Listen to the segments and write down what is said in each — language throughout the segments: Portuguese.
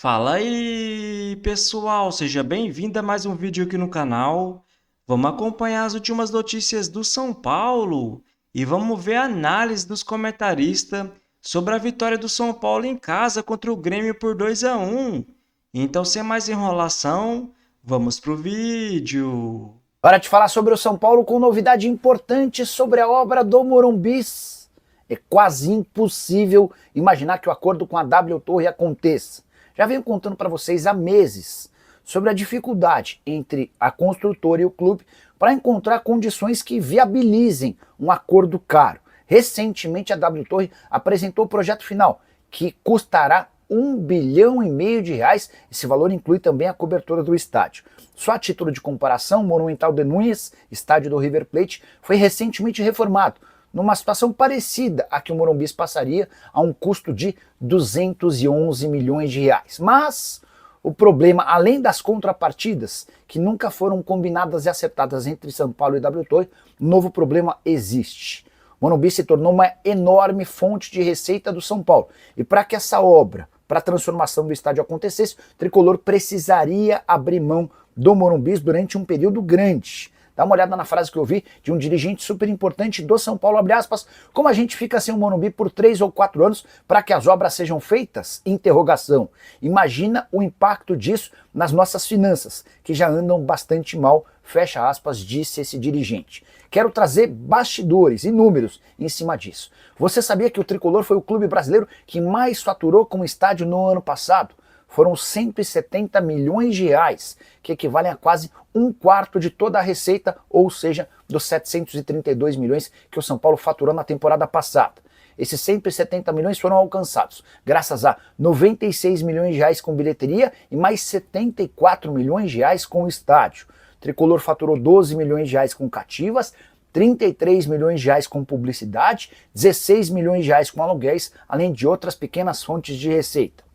Fala aí, pessoal, seja bem-vindo a mais um vídeo aqui no canal. Vamos acompanhar as últimas notícias do São Paulo e vamos ver a análise dos comentaristas sobre a vitória do São Paulo em casa contra o Grêmio por 2-1. Então, sem mais enrolação, vamos pro vídeo. Hora de falar sobre o São Paulo com novidade importante sobre a obra do Morumbis. É quase impossível imaginar que o acordo com a W Torre aconteça. Já venho contando para vocês há meses sobre a dificuldade entre a construtora e o clube para encontrar condições que viabilizem um acordo caro. Recentemente a W Torre apresentou o projeto final, que custará R$1,5 bilhão de reais. Esse valor inclui também a cobertura do estádio. Só a título de comparação, o Monumental de Núñez, estádio do River Plate, foi recentemente reformado, numa situação parecida à que o Morumbi passaria, a um custo de 211 milhões de reais. Mas o problema, além das contrapartidas, que nunca foram combinadas e acertadas entre São Paulo e W Torre, novo problema existe. O Morumbi se tornou uma enorme fonte de receita do São Paulo. E para que essa obra, para a transformação do estádio acontecesse, o Tricolor precisaria abrir mão do Morumbi durante um período grande. Dá uma olhada na frase que eu vi de um dirigente super importante do São Paulo, abre aspas, como a gente fica sem o Morumbi por 3 ou 4 anos para que as obras sejam feitas? Interrogação. Imagina o impacto disso nas nossas finanças, que já andam bastante mal, fecha aspas, disse esse dirigente. Quero trazer bastidores e números em cima disso. Você sabia que o Tricolor foi o clube brasileiro que mais faturou com o estádio no ano passado? Foram 170 milhões de reais, que equivalem a quase um quarto de toda a receita, ou seja, dos 732 milhões que o São Paulo faturou na temporada passada. Esses 170 milhões foram alcançados graças a 96 milhões de reais com bilheteria e mais 74 milhões de reais com o estádio. O Tricolor faturou 12 milhões de reais com cativas, 33 milhões de reais com publicidade, 16 milhões de reais com aluguéis, além de outras pequenas fontes de receita.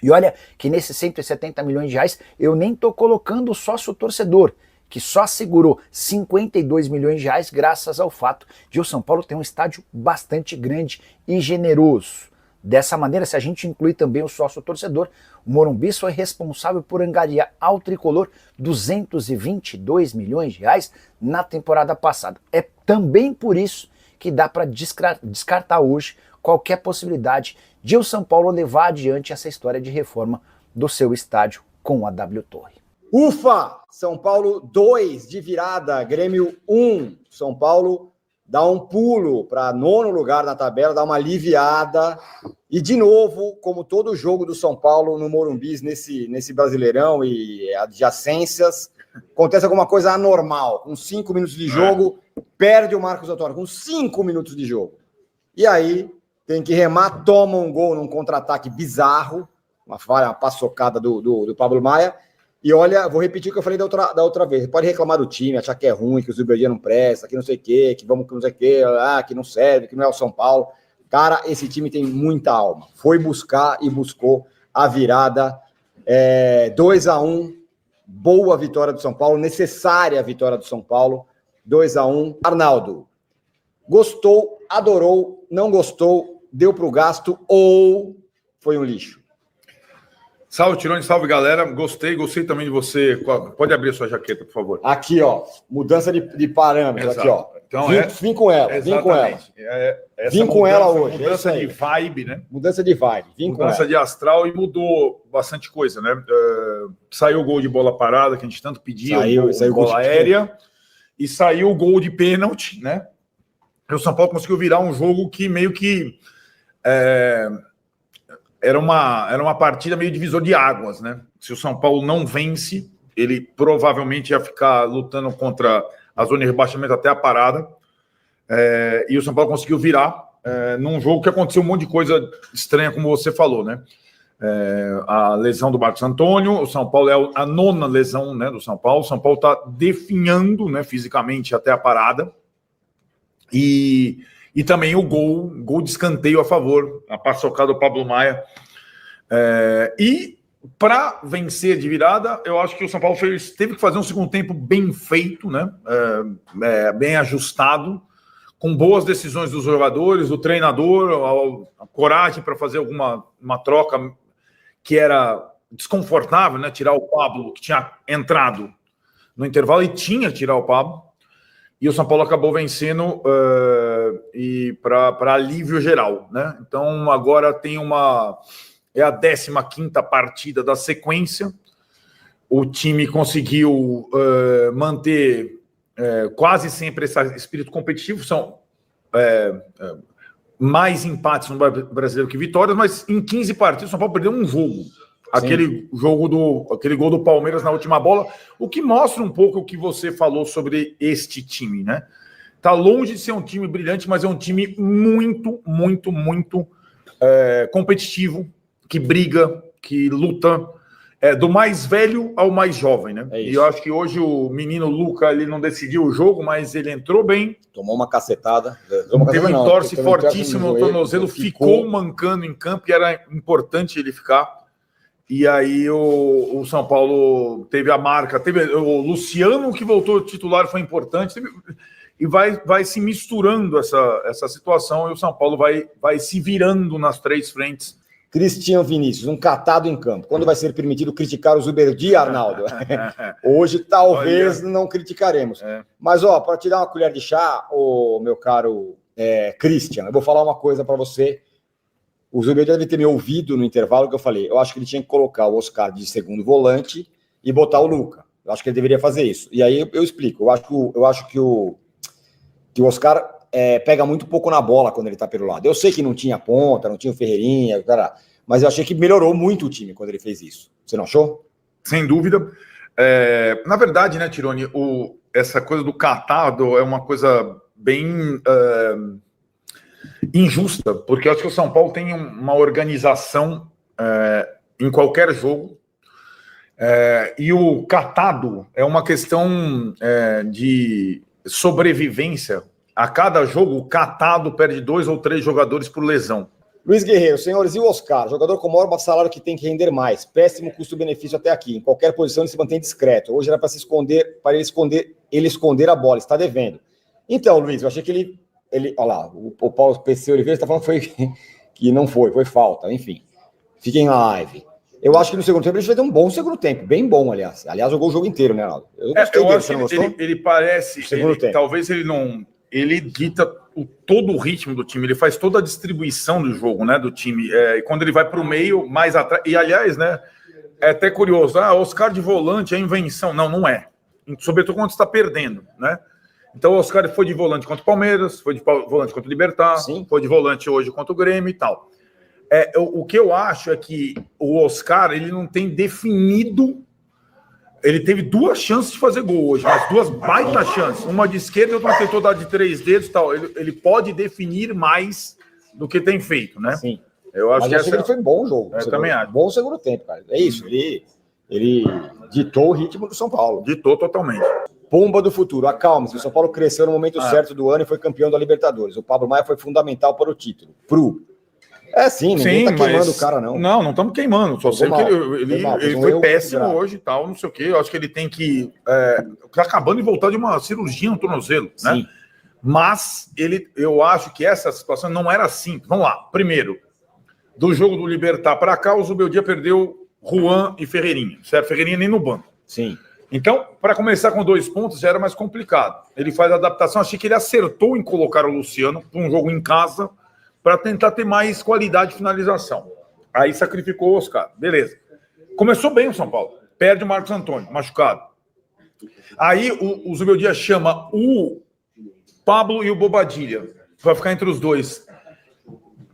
E olha que nesses 170 milhões de reais eu nem estou colocando o sócio torcedor, que só segurou 52 milhões de reais graças ao fato de o São Paulo ter um estádio bastante grande e generoso. Dessa maneira, se a gente incluir também o sócio torcedor, o Morumbi foi responsável por angariar ao Tricolor 222 milhões de reais na temporada passada. É também por isso que dá para descartar hoje qualquer possibilidade de o São Paulo levar adiante essa história de reforma do seu estádio com a W Torre. Ufa! São Paulo 2 de virada, Grêmio 1. São Paulo dá um pulo para nono lugar na tabela, dá uma aliviada. E de novo, como todo jogo do São Paulo no Morumbi, nesse Brasileirão e adjacências, acontece alguma coisa anormal. Com 5 minutos de jogo, perde o Marcos Antônio, com 5 minutos de jogo. E aí tem que remar, toma um gol num contra-ataque bizarro, uma falha, uma paçocada do Pablo Maia. E olha, vou repetir o que eu falei da outra vez. Você pode reclamar do time, achar que é ruim, que o Zubeldia não presta, que não sei o quê, que vamos que não sei o quê, que não serve, que não é o São Paulo. Cara, esse time tem muita alma. Foi buscar e buscou a virada. 2-1, boa vitória do São Paulo, necessária a vitória do São Paulo. 2-1. Arnaldo, gostou, adorou, não gostou, deu pro gasto ou foi um lixo? Salve, Tirone, salve, galera. Gostei também de você. Pode abrir a sua jaqueta, por favor. Aqui, ó, mudança de parâmetro. Exato. Aqui, ó. Então, vim com ela, vim com ela. Vim com ela hoje. Mudança de vibe, né? Mudança de vibe, mudança de astral e mudou bastante coisa, né? Saiu o gol de bola parada, que a gente tanto pedia, saiu bola aérea, e saiu o gol de pênalti, né? E o São Paulo conseguiu virar um jogo que meio que era uma partida meio divisor de águas, né? Se o São Paulo não vence, ele provavelmente ia ficar lutando contra a zona de rebaixamento até a parada. E o São Paulo conseguiu virar num jogo que aconteceu um monte de coisa estranha, como você falou, né? A lesão do Marcos Antônio, o São Paulo é a nona lesão, né, do São Paulo. O São Paulo está definhando, né, fisicamente até a parada. E também o gol de escanteio a favor, a paçocada do Pablo Maia. E para vencer de virada, eu acho que o São Paulo teve que fazer um segundo tempo bem feito, né? Bem ajustado, com boas decisões dos jogadores, do treinador, a coragem para fazer uma troca que era desconfortável, né? Tirar o Pablo, que tinha entrado no intervalo e tinha que tirar o Pablo. E o São Paulo acabou vencendo e para alívio geral, né? Então agora tem é a 15ª partida da sequência. O time conseguiu manter quase sempre esse espírito competitivo. São mais empates no Brasileiro que vitórias, mas em 15 partidas o São Paulo perdeu um jogo. Aquele gol do Palmeiras na última bola, o que mostra um pouco o que você falou sobre este time, né? Tá longe de ser um time brilhante, mas é um time muito, muito, muito competitivo, que briga, que luta, do mais velho ao mais jovem, né? E eu acho que hoje o menino Luca, ele não decidiu o jogo, mas ele entrou bem. Tomou uma cacetada. Teve um torce fortíssimo no tornozelo, ficou mancando em campo e era importante ele ficar. E aí o São Paulo teve a marca, teve o Luciano que voltou titular, foi importante, e vai se misturando essa situação, e o São Paulo vai se virando nas 3 frentes. Cristian Vinícius, um catado em campo. Quando vai ser permitido criticar o Zuberdi, Arnaldo? Hoje talvez não criticaremos. Mas, para te dar uma colher de chá, meu caro Christian, eu vou falar uma coisa para você. O Zuberdi deve ter me ouvido no intervalo que eu falei. Eu acho que ele tinha que colocar o Oscar de segundo volante e botar o Luca. Eu acho que ele deveria fazer isso. E aí eu explico. Eu acho que o Oscar pega muito pouco na bola quando ele tá pelo lado. Eu sei que não tinha ponta, não tinha o Ferreirinha, mas eu achei que melhorou muito o time quando ele fez isso. Você não achou? Sem dúvida. Na verdade, né, Tironi, essa coisa do catado é uma coisa bem injusta, porque eu acho que o São Paulo tem uma organização em qualquer jogo, e o catado é uma questão de sobrevivência. A cada jogo, o catado perde 2 ou 3 jogadores por lesão. Luiz Guerreiro, senhores, e o Oscar? Jogador com maior salário que tem que render mais. Péssimo custo-benefício até aqui. Em qualquer posição ele se mantém discreto. Hoje era para ele esconder a bola. Está devendo. Então, Luiz, eu achei que ele olha lá, o Paulo PC Oliveira está falando que não foi falta. Enfim, fiquem na live. Eu acho que no segundo tempo ele fez um bom segundo tempo. Bem bom, aliás. Aliás, jogou o jogo inteiro, né, Arnaldo? Eu acho que ele parece... Talvez ele não... Ele dita todo o ritmo do time, ele faz toda a distribuição do jogo, né, do time. E quando ele vai para o meio, mais atrás... E, aliás, né, é até curioso. Oscar de volante é invenção. Não é. Sobretudo quando está perdendo, né? Então o Oscar foi de volante contra o Palmeiras, foi de volante contra o Libertad, foi de volante hoje contra o Grêmio e tal. O que eu acho é que o Oscar, ele não tem definido... Ele teve 2 chances de fazer gol hoje, mas 2 baita chances. Uma de esquerda e outra tentou dar de 3 dedos e tal. Ele pode definir mais do que tem feito, né? Sim. Eu acho que ele foi um bom jogo. Eu também acho. Bom segundo tempo, cara. É isso. Ele ditou o ritmo do São Paulo. Ditou totalmente. Pomba do futuro, acalme-se. O São Paulo cresceu no momento certo do ano e foi campeão da Libertadores. O Pablo Maia foi fundamental para o título. Ninguém tá queimando o cara, não. Não estamos queimando. Só sei que ele foi péssimo hoje e tal, não sei o quê. Eu acho que ele tem que... Tá acabando de voltar de uma cirurgia no tornozelo, né? Sim. Mas eu acho que essa situação não era assim. Vamos lá. Primeiro, do jogo do Libertad para cá, o Zubeldia perdeu Juan e Ferreirinha. Certo? Ferreirinha nem no banco. Sim. Então, para começar com 2 pontos, já era mais complicado. Ele faz a adaptação. Achei que ele acertou em colocar o Luciano para um jogo em casa, para tentar ter mais qualidade de finalização. Aí sacrificou o Oscar. Beleza. Começou bem o São Paulo. Perde o Marcos Antônio, machucado. Aí o Zubeldia chama o Pablo e o Bobadilla. Vai ficar entre os 2.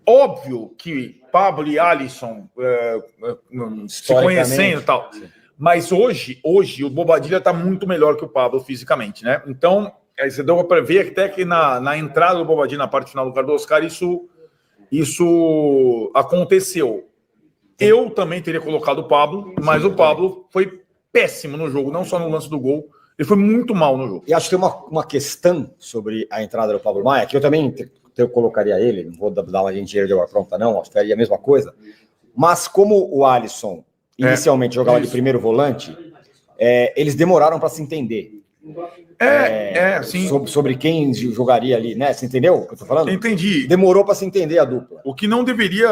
Óbvio que Pablo e Alisson se conhecendo e tal. Mas hoje o Bobadilla está muito melhor que o Pablo fisicamente, né? Então, aí você deu para ver até que na entrada do Bobadilla, na parte final do lugar do Oscar, isso aconteceu. Eu também teria colocado o Pablo, mas o Pablo foi péssimo no jogo, não só no lance do gol, ele foi muito mal no jogo. E acho que tem uma questão sobre a entrada do Pablo Maia, que eu também colocaria ele, não vou dar uma gentilha de agora pronta não, acho que faria a mesma coisa, mas como o Alisson inicialmente jogava de primeiro volante, eles demoraram para se entender. Sim. Sobre quem jogaria ali, né? Você entendeu o que eu tô falando? Entendi. Demorou para se entender a dupla. O que não deveria,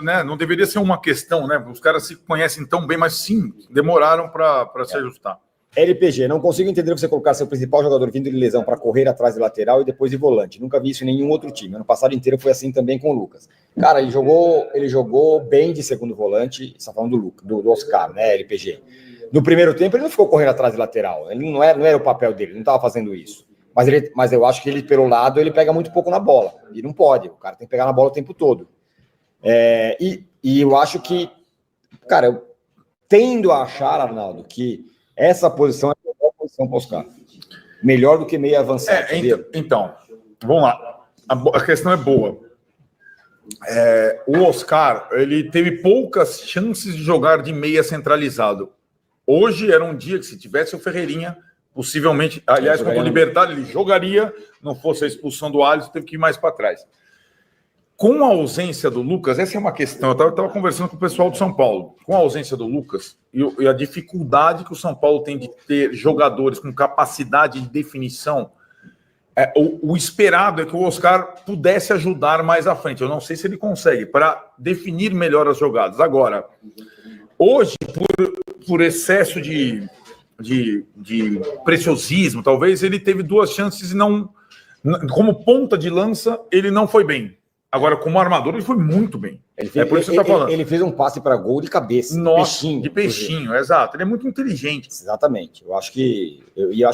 né, não deveria ser uma questão, né? Os caras se conhecem tão bem, mas sim, demoraram para se ajustar. LPG, não consigo entender você colocar seu principal jogador vindo de lesão para correr atrás de lateral e depois de volante. Nunca vi isso em nenhum outro time. Ano passado inteiro foi assim também com o Lucas. Cara, ele jogou bem de segundo volante, você tá falando do Lucas, do Oscar, né, LPG. No primeiro tempo ele não ficou correndo atrás de lateral, ele não era o papel dele, ele não estava fazendo isso. Mas eu acho que ele, pelo lado, ele pega muito pouco na bola. E não pode, o cara tem que pegar na bola o tempo todo. E eu acho que, cara, eu tendo a achar, Arnaldo, que essa posição é a melhor posição para o Oscar. Melhor do que meio avançado. Então, vamos lá. A questão é boa. O Oscar, ele teve poucas chances de jogar de meia centralizado. Hoje era um dia que, se tivesse o Ferreirinha, possivelmente, aliás, contra o Libertad, ele jogaria, não fosse a expulsão do Alisson, teve que ir mais para trás. Com a ausência do Lucas, essa é uma questão. Eu estava conversando com o pessoal do São Paulo. Com a ausência do Lucas e a dificuldade que o São Paulo tem de ter jogadores com capacidade de definição, o esperado é que o Oscar pudesse ajudar mais à frente. Eu não sei se ele consegue, para definir melhor as jogadas. Agora, hoje, por excesso de preciosismo, talvez ele teve 2 chances e não. Como ponta de lança, ele não foi bem. Agora, como armador, ele foi muito bem. Por isso que você está falando. Ele fez um passe para gol de cabeça. Nossa, de peixinho, exato. Ele é muito inteligente. Exatamente. Eu acho que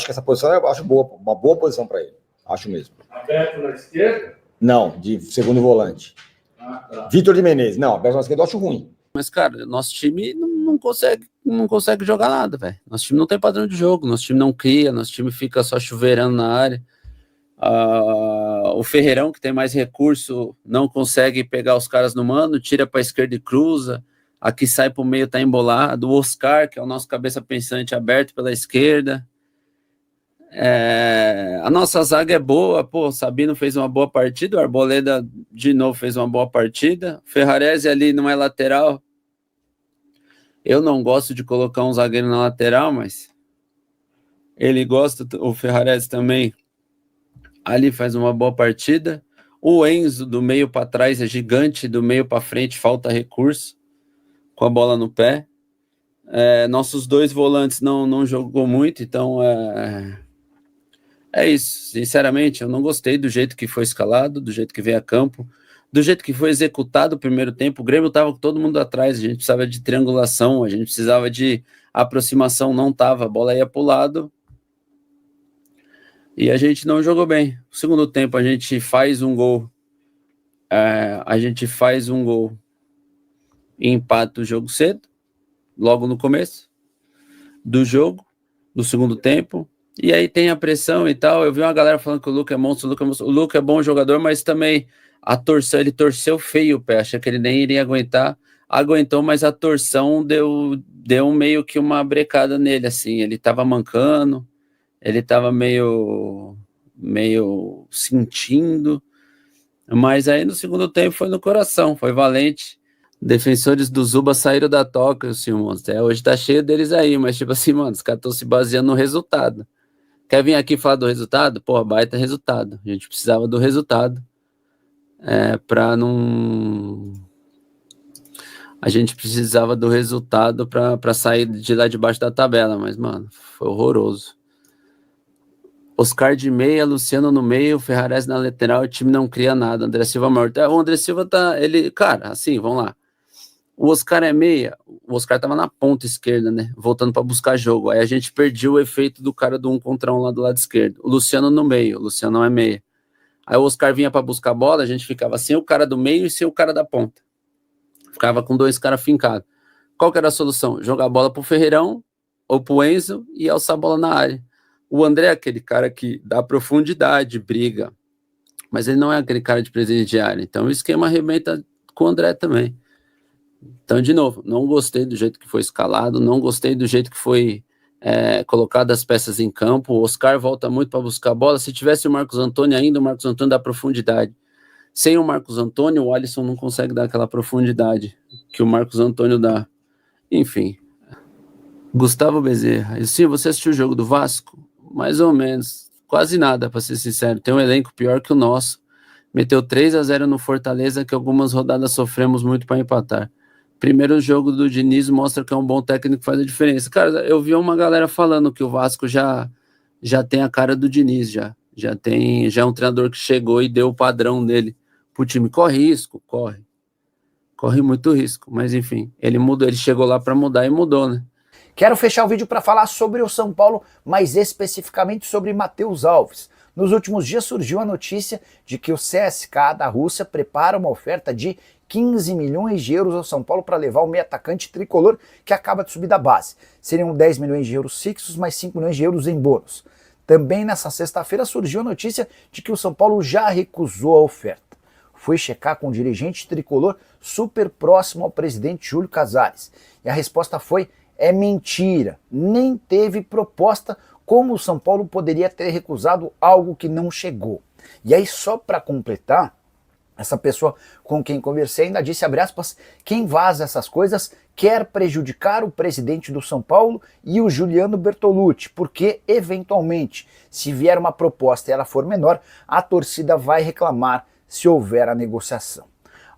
essa posição eu acho boa, uma boa posição para ele. Acho mesmo. Aberto na esquerda? Não, de segundo volante. Tá. Vitor de Menezes. Não, aberto na esquerda eu acho ruim. Mas, cara, nosso time não consegue jogar nada, velho. Nosso time não tem padrão de jogo, nosso time não cria, nosso time fica só chuveirando na área. O Ferreirão, que tem mais recurso, não consegue pegar os caras no mano, tira para a esquerda e cruza. Aqui sai para o meio, tá embolado. O Oscar, que é o nosso cabeça pensante, aberto pela esquerda. A nossa zaga é boa, pô, o Sabino fez uma boa partida, o Arboleda de novo fez uma boa partida, o Ferrarese ali não é lateral. Eu não gosto de colocar um zagueiro na lateral, mas ele gosta, o Ferrarese também ali faz uma boa partida. O Enzo do meio para trás é gigante, do meio para frente falta recurso, com a bola no pé. Nossos 2 volantes não jogou muito, então é isso. Sinceramente, eu não gostei do jeito que foi escalado, do jeito que veio a campo, do jeito que foi executado o primeiro tempo. O Grêmio estava com todo mundo atrás, a gente precisava de triangulação, a gente precisava de aproximação, não estava, a bola ia para o lado e a gente não jogou bem. No segundo tempo a gente faz um gol, e empata o jogo cedo, logo no começo do jogo, do segundo tempo. E aí tem a pressão e tal. Eu vi uma galera falando que o Luca é monstro, o Luca é bom jogador, mas também ele torceu feio o pé, achei que ele nem iria aguentar. Aguentou, mas a torção deu meio que uma brecada nele, assim. Ele tava mancando, ele tava meio sentindo, mas aí no segundo tempo foi no coração, foi valente. Defensores do Zuba saíram da toca, Simões. Hoje tá cheio deles aí, mas tipo assim, mano, os caras estão se baseando no resultado. Quer vir aqui falar do resultado? Pô, baita resultado. A gente precisava do resultado para não... A gente precisava do resultado para sair de lá debaixo da tabela, mas, mano, foi horroroso. Oscar de meia, Luciano no meio, Ferrarese na lateral, o time não cria nada. André Silva morto. O André Silva cara, assim, vamos lá. O Oscar é meia, o Oscar tava na ponta esquerda, né? Voltando para buscar jogo. Aí a gente perdeu o efeito do cara do 1 contra 1 lá do lado esquerdo. O Luciano no meio, o Luciano não é meia. Aí o Oscar vinha para buscar a bola, a gente ficava sem o cara do meio e sem o cara da ponta. Ficava com 2 caras fincados. Qual que era a solução? Jogar a bola pro Ferreirão ou pro Enzo e alçar a bola na área. O André é aquele cara que dá profundidade, briga, mas ele não é aquele cara de presença de área. Então o esquema arrebenta com o André também. Então, de novo, não gostei do jeito que foi escalado, não gostei do jeito que foi colocado as peças em campo. O Oscar volta muito para buscar a bola. Se tivesse o Marcos Antônio ainda, o Marcos Antônio dá profundidade. Sem o Marcos Antônio, o Alisson não consegue dar aquela profundidade que o Marcos Antônio dá. Enfim. Enfim. Gustavo Bezerra. E sim, você assistiu o jogo do Vasco? mais ou menos. Quase nada, para ser sincero. Tem um elenco pior que o nosso. Meteu 3-0 no Fortaleza, que algumas rodadas sofremos muito para empatar. Primeiro jogo do Diniz mostra que é um bom técnico que faz a diferença. Cara, eu vi uma galera falando que o Vasco já tem a cara do Diniz, já é um treinador que chegou e deu o padrão dele pro time. Corre risco? Corre muito risco, mas enfim, ele mudou, ele chegou lá para mudar e mudou, né? Quero fechar o vídeo para falar sobre o São Paulo, mais especificamente sobre Matheus Alves. Nos últimos dias surgiu a notícia de que o CSKA da Rússia prepara uma oferta de 15 milhões de euros ao São Paulo para levar o meio atacante tricolor que acaba de subir da base. Seriam 10 milhões de euros fixos, mais 5 milhões de euros em bônus. Também nessa sexta-feira surgiu a notícia de que o São Paulo já recusou a oferta. Fui checar com um dirigente tricolor super próximo ao presidente Júlio Casares. E a resposta foi: é mentira, nem teve proposta. Como o São Paulo poderia ter recusado algo que não chegou? E aí, só para completar, essa pessoa com quem conversei ainda disse, abre aspas, quem vaza essas coisas quer prejudicar o presidente do São Paulo e o Juliano Bertolucci, porque, eventualmente, se vier uma proposta e ela for menor, a torcida vai reclamar se houver a negociação.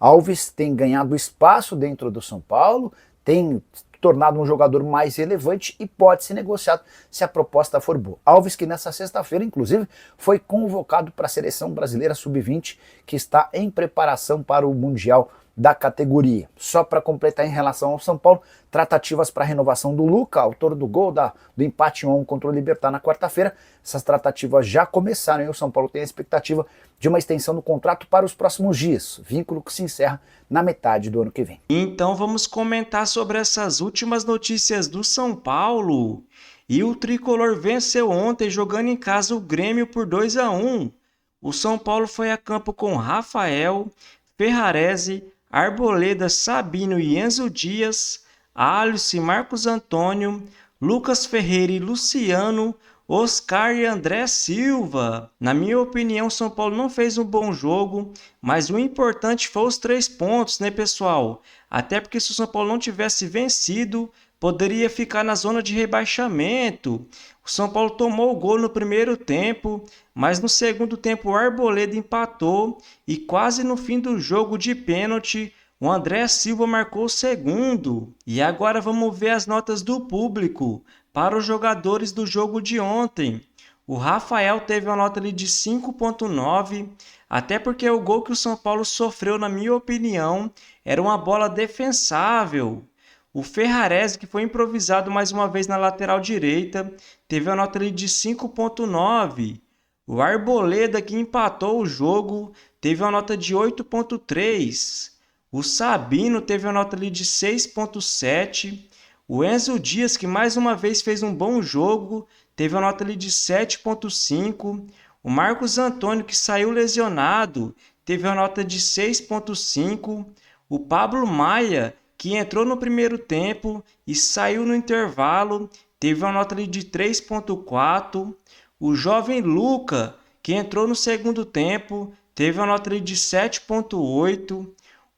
Alves tem ganhado espaço dentro do São Paulo, tem tornado um jogador mais relevante e pode ser negociado se a proposta for boa. Alves, que nessa sexta-feira, inclusive, foi convocado para a Seleção Brasileira Sub-20, que está em preparação para o Mundial da categoria. Só para completar em relação ao São Paulo, tratativas para a renovação do Luca, autor do gol do empate 1-1 contra o Libertad na quarta-feira. Essas tratativas já começaram e o São Paulo tem a expectativa de uma extensão do contrato para os próximos dias, vínculo que se encerra na metade do ano que vem. Então vamos comentar sobre essas últimas notícias do São Paulo. E o Tricolor venceu ontem jogando em casa o Grêmio por 2-1. O São Paulo foi a campo com Rafael, Ferrarese, Arboleda, Sabino e Enzo Dias, Alisson, Marcos Antônio, Lucas Ferreira e Luciano, Oscar e André Silva. Na minha opinião, o São Paulo não fez um bom jogo, mas o importante foi os 3 pontos, né, pessoal? Até porque se o São Paulo não tivesse vencido, poderia ficar na zona de rebaixamento. O São Paulo tomou o gol no primeiro tempo, mas no segundo tempo o Arboleda empatou e quase no fim do jogo de pênalti, o André Silva marcou o segundo. E agora vamos ver as notas do público para os jogadores do jogo de ontem. O Rafael teve uma nota ali de 5.9, até porque o gol que o São Paulo sofreu, na minha opinião, era uma bola defensável. O Ferrarese, que foi improvisado mais uma vez na lateral direita, teve uma nota ali de 5.9. O Arboleda, que empatou o jogo, teve uma nota de 8.3. O Sabino teve uma nota ali de 6.7. O Enzo Dias, que mais uma vez fez um bom jogo, teve uma nota ali de 7.5. O Marcos Antônio, que saiu lesionado, teve uma nota de 6.5. O Pablo Maia, que entrou no primeiro tempo e saiu no intervalo, teve uma nota ali de 3.4. O jovem Luca, que entrou no segundo tempo, teve uma nota ali de 7.8.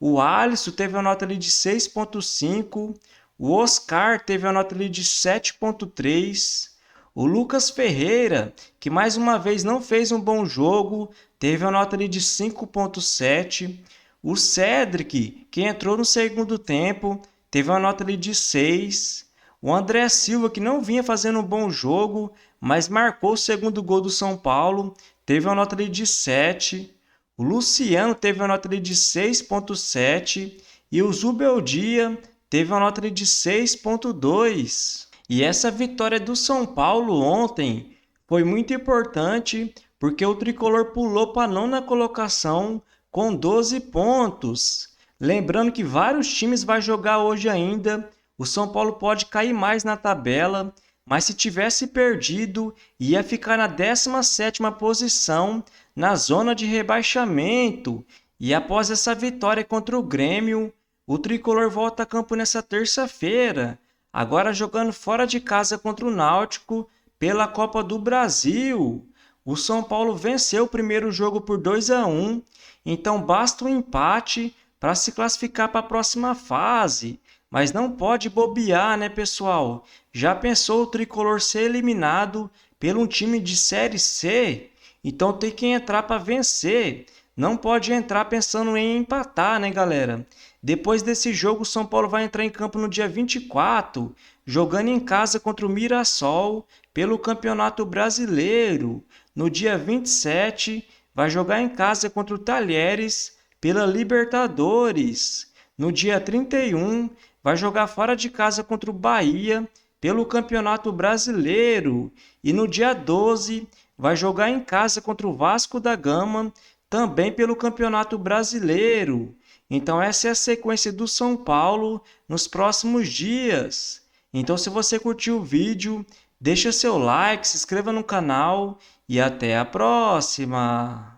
O Alisson teve uma nota ali de 6.5. O Oscar teve uma nota ali de 7.3. O Lucas Ferreira, que mais uma vez não fez um bom jogo, teve uma nota ali de 5.7. O Cedric, que entrou no segundo tempo, teve uma nota ali de 6. O André Silva, que não vinha fazendo um bom jogo, mas marcou o segundo gol do São Paulo, teve uma nota ali de 7. O Luciano teve uma nota ali de 6.7. E o Zubeldia teve uma nota ali de 6.2. E essa vitória do São Paulo ontem foi muito importante, porque o Tricolor pulou para a 9ª colocação com 12 pontos. Lembrando que vários times vão jogar hoje ainda. O São Paulo pode cair mais na tabela, mas se tivesse perdido, ia ficar na 17ª posição, na zona de rebaixamento. E após essa vitória contra o Grêmio, o Tricolor volta a campo nessa terça-feira, agora jogando fora de casa contra o Náutico pela Copa do Brasil. O São Paulo venceu o primeiro jogo por 2-1, então basta um empate para se classificar para a próxima fase. Mas não pode bobear, né, pessoal? Já pensou o Tricolor ser eliminado pelo um time de Série C, então tem que entrar para vencer. Não pode entrar pensando em empatar, né, galera? Depois desse jogo, o São Paulo vai entrar em campo no dia 24, jogando em casa contra o Mirassol pelo Campeonato Brasileiro. No dia 27, vai jogar em casa contra o Talheres pela Libertadores. No dia 31, vai jogar fora de casa contra o Bahia pelo Campeonato Brasileiro. E no dia 12, vai jogar em casa contra o Vasco da Gama, também pelo Campeonato Brasileiro. Então essa é a sequência do São Paulo nos próximos dias. Então se você curtiu o vídeo, deixa seu like, se inscreva no canal e até a próxima!